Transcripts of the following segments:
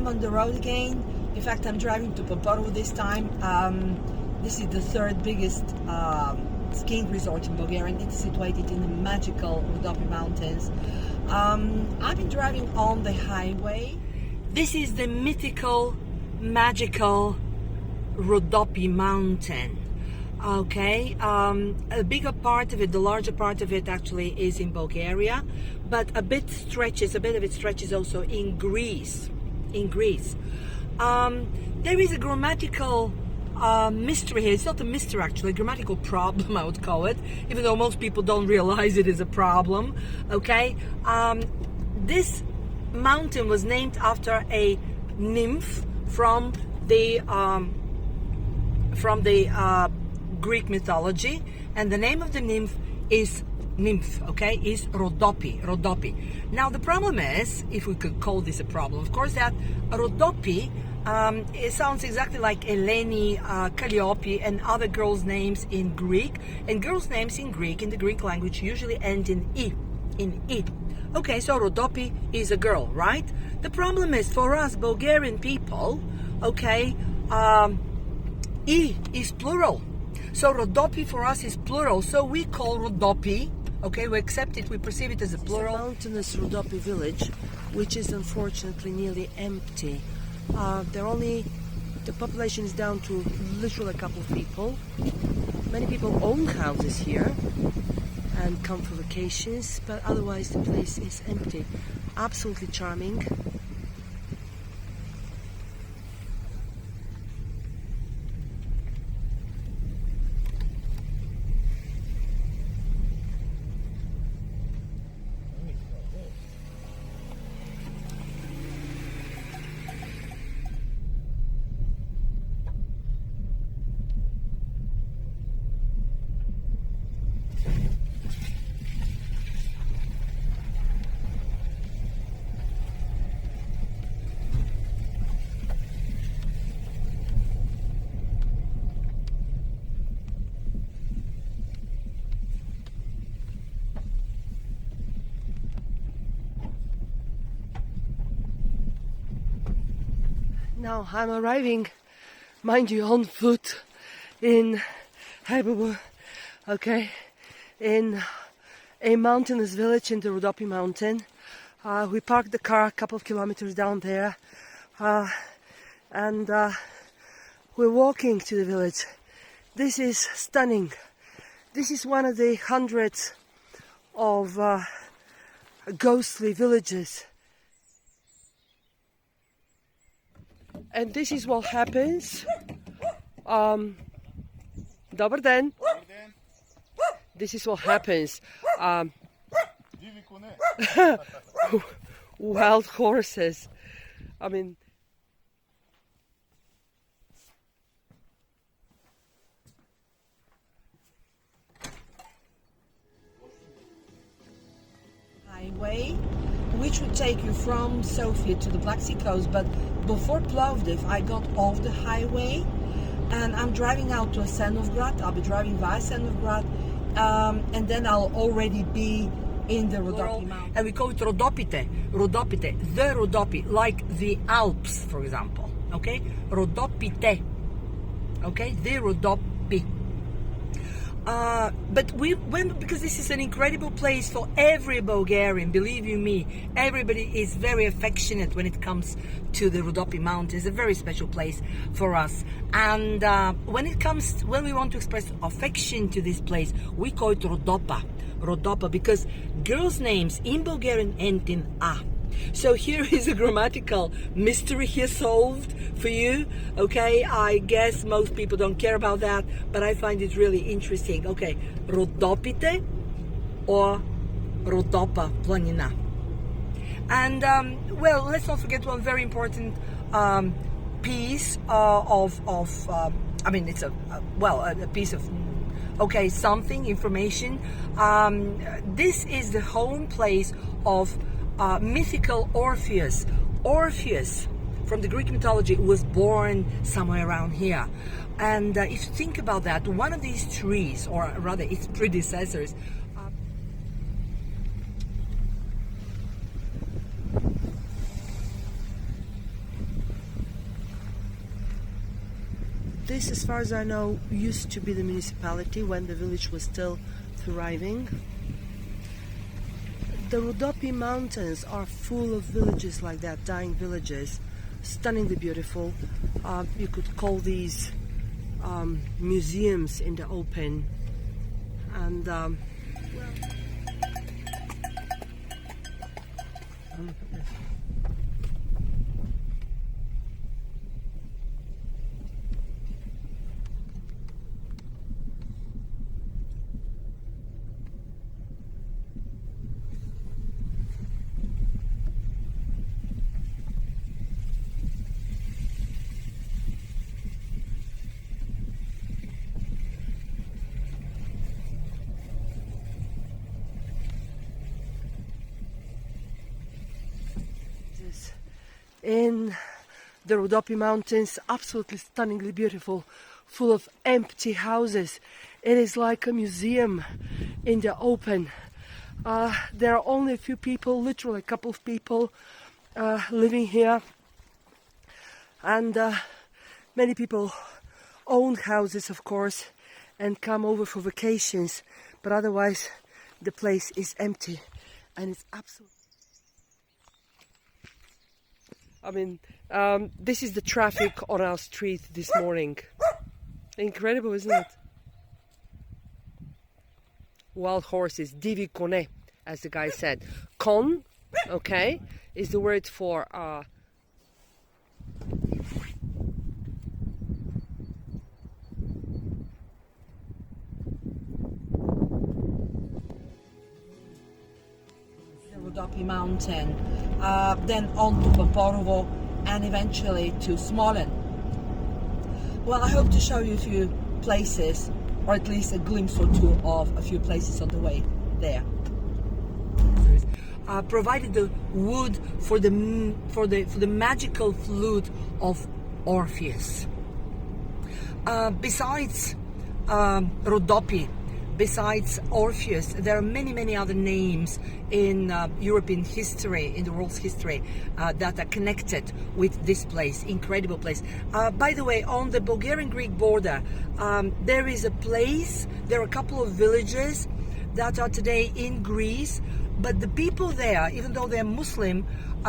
I'm on the road again. In fact, I'm driving to Poporu this time. This is the third biggest skiing resort in Bulgaria. It's situated in the magical Rhodopi mountains. I've been driving on the highway. This is the mythical, magical Rhodopi mountain. Okay, a bigger part of it, the larger part of it actually is in Bulgaria, but a bit of it stretches also in Greece. There is a grammatical mystery here. It's not a mystery actually, a grammatical problem I would call it, even though most people don't realize it is a problem. Okay, this mountain was named after a nymph from the Greek mythology, and the name of the nymph is Rhodopi. Now the problem is, if we could call this a problem, of course, that Rhodopi it sounds exactly like Eleni, Calliope, and other girls' names in Greek. And girls' names in Greek, in the Greek language, usually end in I. Okay, so Rhodopi is a girl, right? The problem is, for us Bulgarian people, okay, I is plural. So Rhodopi for us is plural, so we call Rhodopi, okay, we accept it, we perceive it as a plural. It's a mountainous Rhodopi village, which is unfortunately nearly empty. The population is down to literally a couple of people. Many people own houses here and come for vacations, but otherwise the place is empty. Absolutely charming. Now I'm arriving, mind you, on foot in Haibubu, okay, in a mountainous village in the Rhodopi mountain. We parked the car a couple of kilometers down there, and we're walking to the village. This is stunning. This is one of the hundreds of ghostly villages. And this is what happens. Добър ден. This is what happens. Wild horses. I mean, highway, which would take you from Sofia to the Black Sea coast, but before Plovdiv I got off the highway and I'm driving out to Asenovgrad. I'll be driving via Asenovgrad, and then I'll already be in the Rhodopi mountain. And we call it Rhodopite, the Rhodopi, like the Alps, for example, okay? Rhodopite, okay? The Rhodopi. But we went because this is an incredible place for every Bulgarian. Believe you me, everybody is very affectionate when it comes to the Rhodopi mountains. It's a very special place for us. And when we want to express affection to this place, we call it Rhodopa, because girls' names in Bulgarian end in A. So here is a grammatical mystery here solved for you, okay? I guess most people don't care about that, but I find it really interesting. Okay, Rhodopite or Rhodopa planina. And, well, let's not forget one very important piece I mean, it's a piece of, okay, something, information. This is the home place of mythical Orpheus. Orpheus, from the Greek mythology, was born somewhere around here. And if you think about that, one of these trees, or rather its predecessors, This, as far as I know, used to be the municipality when the village was still thriving. The Rhodopi mountains are full of villages like that, dying villages, stunningly beautiful. You could call these museums in the open. And well, look at this. In the Rhodopi mountains, absolutely stunningly beautiful, full of empty houses. It is like a museum in the open. There are only a few people, literally a couple of people living here, and many people own houses, of course, and come over for vacations, but otherwise the place is empty, and it's absolutely... I mean, this is the traffic on our street this morning. Incredible, isn't it? Wild horses, divi kone, as the guy said. Kon, okay, is the word for Rhodopi mountain, then on to Poporovo, and eventually to Smolen. Well, I hope to show you a few places, or at least a glimpse or two of a few places on the way there. Provided the wood for the magical flute of Orpheus. Besides Rhodopi, besides Orpheus, there are many other names in European history, in the world's history, that are connected with this place. Incredible place. By the way, on the Bulgarian-Greek border, there is a place, there are a couple of villages that are today in Greece, but the people there, even though they're Muslim,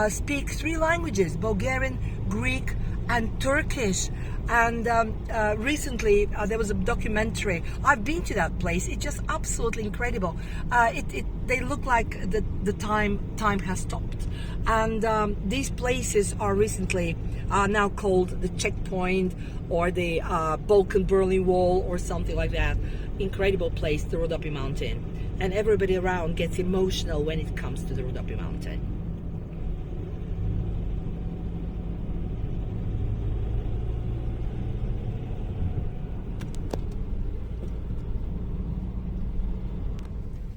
speak three languages: Bulgarian, Greek, and Turkish. And recently there was a documentary. I've been to that place. It's just absolutely incredible. They look like the time has stopped. And these places are recently now called the checkpoint, or the Balkan-Berlin Wall, or something like that. Incredible place, the Rhodopi mountain. And everybody around gets emotional when it comes to the Rhodopi mountain.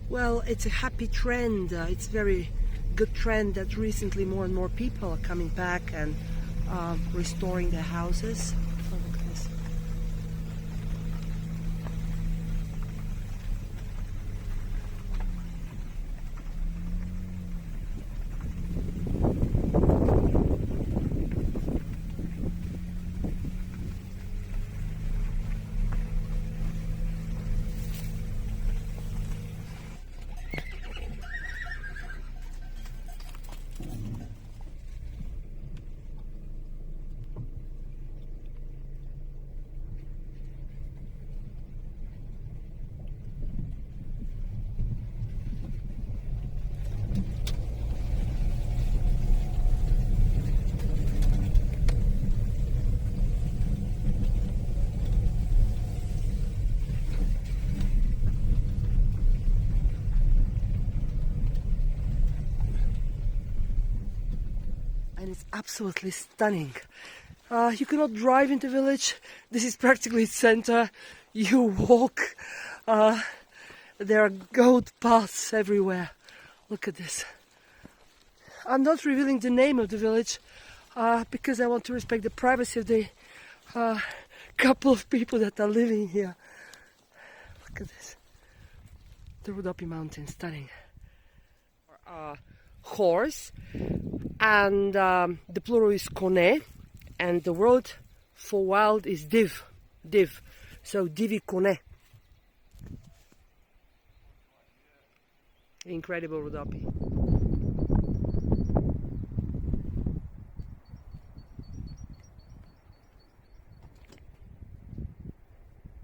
Well, it's a happy trend. It's a very good trend that recently more and more people are coming back and restoring their houses. Oh, look at this. And it's absolutely stunning. You cannot drive into the village. This is practically its center. You walk. There are goat paths everywhere. Look at this. I'm not revealing the name of the village because I want to respect the privacy of the couple of people that are living here. Look at this. The Rhodopi mountain, stunning. Horse, and the plural is kone, and the word for wild is div. div. So divi kone. Incredible Rhodopi.